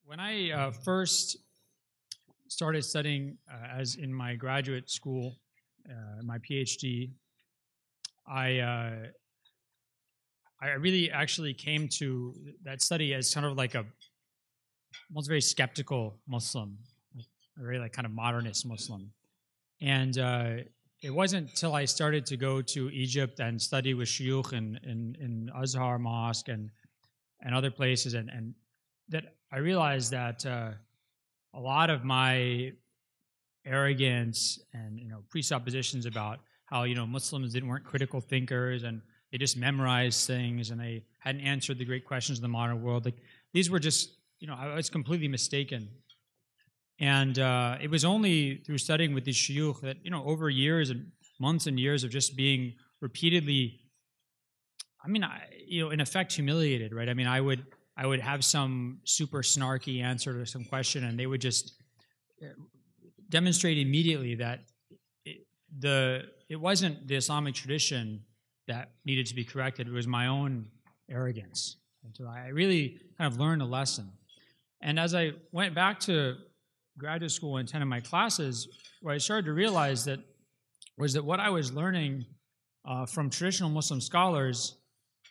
When I first started studying as in my graduate school, my PhD, I I really actually came to that study as kind of like a almost very skeptical Muslim, a very like kind of modernist Muslim, and it wasn't till I started to go to Egypt and study with shuyukh in Azhar Mosque and other places, and that I realized that a lot of my arrogance and presuppositions about how Muslims weren't critical thinkers and they just memorized things and they hadn't answered the great questions of the modern world. Like these were just I was completely mistaken. And it was only through studying with these shuyukh that over years and months and years of just being repeatedly, in effect humiliated, right? I mean, I would have some super snarky answer to some question, and they would just demonstrate immediately that it wasn't the Islamic tradition that needed to be corrected. It was my own arrogance. And so I really kind of learned a lesson. And as I went back to graduate school and attended my classes, what I started to realize was that what I was learning from traditional Muslim scholars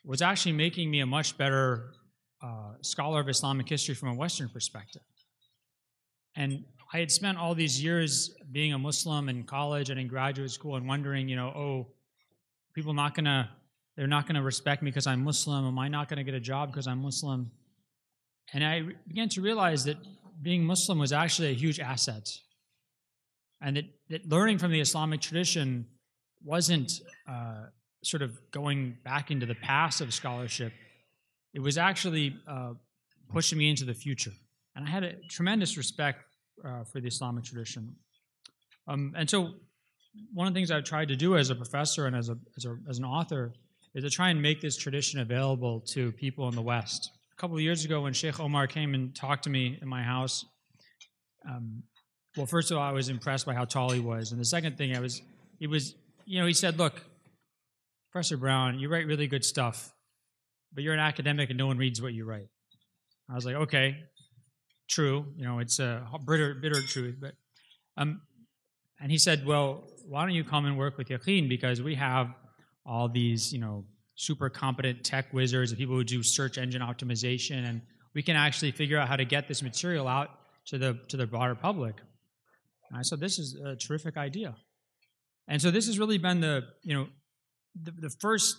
was actually making me a much better scholar of Islamic history from a Western perspective. And I had spent all these years being a Muslim in college and in graduate school and wondering, people they're not gonna respect me because I'm Muslim. Am I not gonna get a job because I'm Muslim? And I began to realize that being Muslim was actually a huge asset, and that learning from the Islamic tradition wasn't sort of going back into the past of scholarship. It was actually pushing me into the future. And I had a tremendous respect for the Islamic tradition. And so one of the things I've tried to do as a professor and as an author is to try and make this tradition available to people in the West. A couple of years ago when Sheikh Omar came and talked to me in my house, well, first of all, I was impressed by how tall he was. And the second thing, he said, look, Professor Brown, you write really good stuff, but you're an academic and no one reads what you write. I was like, okay, true. It's a bitter truth. But and he said, well, why don't you come and work with Yaqeen, because we have all these, super competent tech wizards and people who do search engine optimization, and we can actually figure out how to get this material out to the broader public. And I said, this is a terrific idea. And so this has really been the first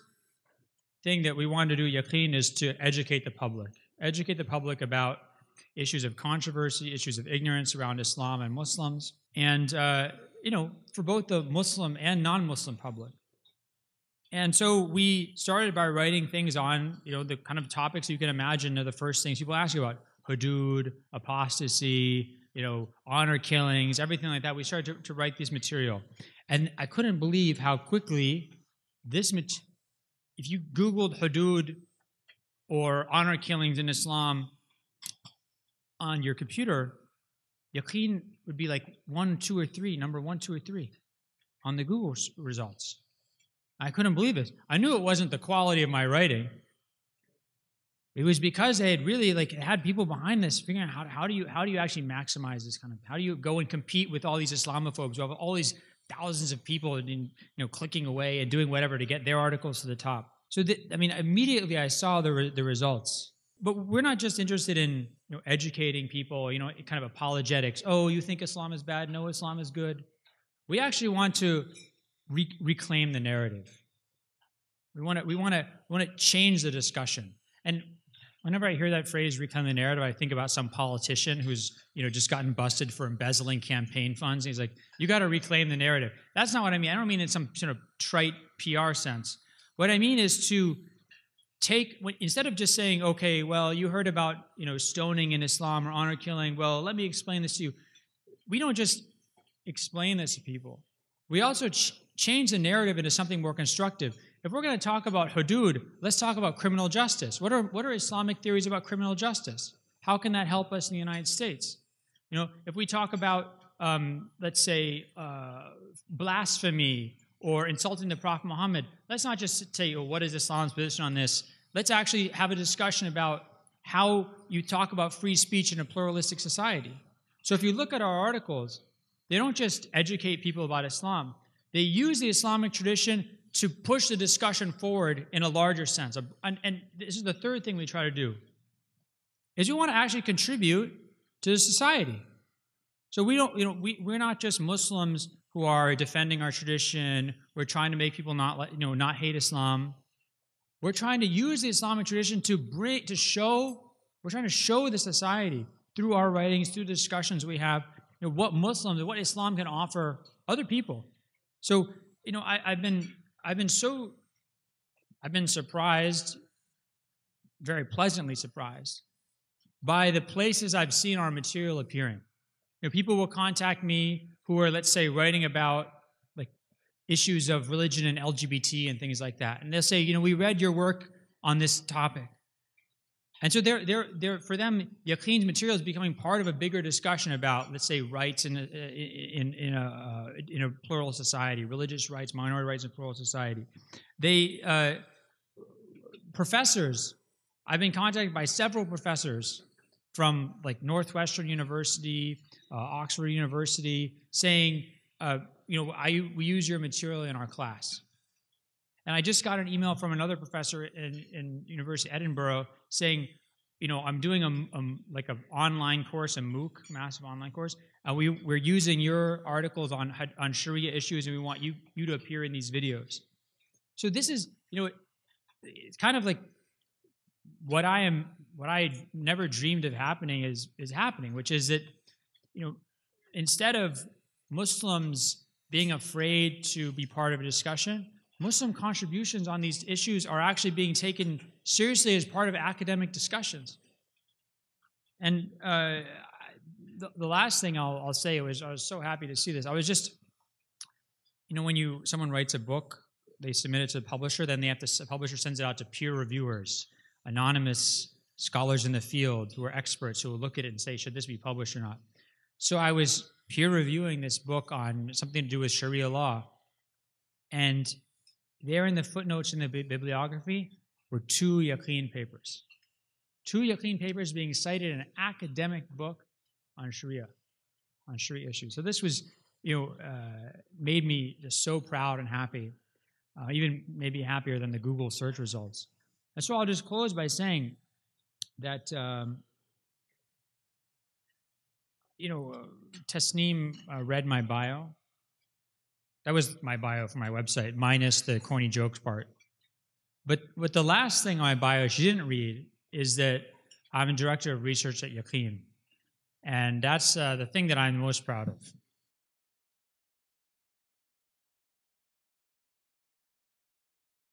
thing that we wanted to do at Yaqeen is to educate the public about issues of controversy, issues of ignorance around Islam and Muslims, and for both the Muslim and non-Muslim public. And so we started by writing things on, the kind of topics you can imagine are the first things people ask you about: hudud, apostasy, honor killings, everything like that. We started to write this material, and I couldn't believe how quickly if you Googled hudud or honor killings in Islam on your computer, Yaqeen would be like number 1, 2, or 3 on the Google results. I couldn't believe it. I knew it wasn't the quality of my writing. It was because they had really had people behind this figuring out how do you actually maximize this kind of, how do you go and compete with all these Islamophobes who have all these thousands of people clicking away and doing whatever to get their articles to the top. So immediately I saw the results. But we're not just interested in educating people, kind of apologetics. Oh, you think Islam is bad? No, Islam is good. We actually want to reclaim the narrative. We want to change the discussion. And whenever I hear that phrase, reclaim the narrative, I think about some politician who's just gotten busted for embezzling campaign funds. And he's like, you got to reclaim the narrative. That's not what I mean. I don't mean in some sort of trite PR sense. What I mean is to instead of just saying, okay, well, you heard about stoning in Islam or honor killing, well, let me explain this to you. We don't just explain this to people. We also change the narrative into something more constructive. If we're going to talk about hudud, let's talk about criminal justice. What are Islamic theories about criminal justice? How can that help us in the United States? If we talk about, let's say, blasphemy or insulting the Prophet Muhammad, let's not just say, what is Islam's position on this? Let's actually have a discussion about how you talk about free speech in a pluralistic society. So if you look at our articles, they don't just educate people about Islam. They use the Islamic tradition to push the discussion forward in a larger sense. And this is the third thing we try to do, is we want to actually contribute to the society. So we don't, we're not just Muslims who are defending our tradition. We're trying to make people not hate Islam. We're trying to use the Islamic tradition we're trying to show the society through our writings, through the discussions we have, what Islam can offer other people. So, I've been surprised, very pleasantly surprised, by the places I've seen our material appearing. People will contact me who are, let's say, writing about like issues of religion and LGBT and things like that, and they'll say, we read your work on this topic, and so they're for them, Yaqeen's material is becoming part of a bigger discussion about, let's say, rights in a plural society, religious rights, minority rights in a plural society. Professors, I've been contacted by several professors from like Northwestern University, Oxford University, saying, we use your material in our class. And I just got an email from another professor in University of Edinburgh saying, I'm doing an online course, a MOOC, massive online course, and we're using your articles on Sharia issues, and we want you to appear in these videos. So this is, it's kind of like what I never dreamed of happening is happening, which is that, instead of Muslims being afraid to be part of a discussion, Muslim contributions on these issues are actually being taken seriously as part of academic discussions. And the last thing I'll say was, I was so happy to see this. I was just, when someone writes a book, they submit it to the publisher, then the publisher sends it out to peer reviewers, anonymous scholars in the field who are experts who will look at it and say, should this be published or not? So I was peer reviewing this book on something to do with Sharia law, and there in the footnotes in the bibliography were 2 Yaqeen papers. 2 Yaqeen papers being cited in an academic book on Sharia issues. So this was, made me just so proud and happy, even maybe happier than the Google search results. And so I'll just close by saying that, Tasneem read my bio. That was my bio for my website, minus the corny jokes part. But the last thing on my bio she didn't read is that I'm a director of research at Yaqeen. And that's the thing that I'm most proud of.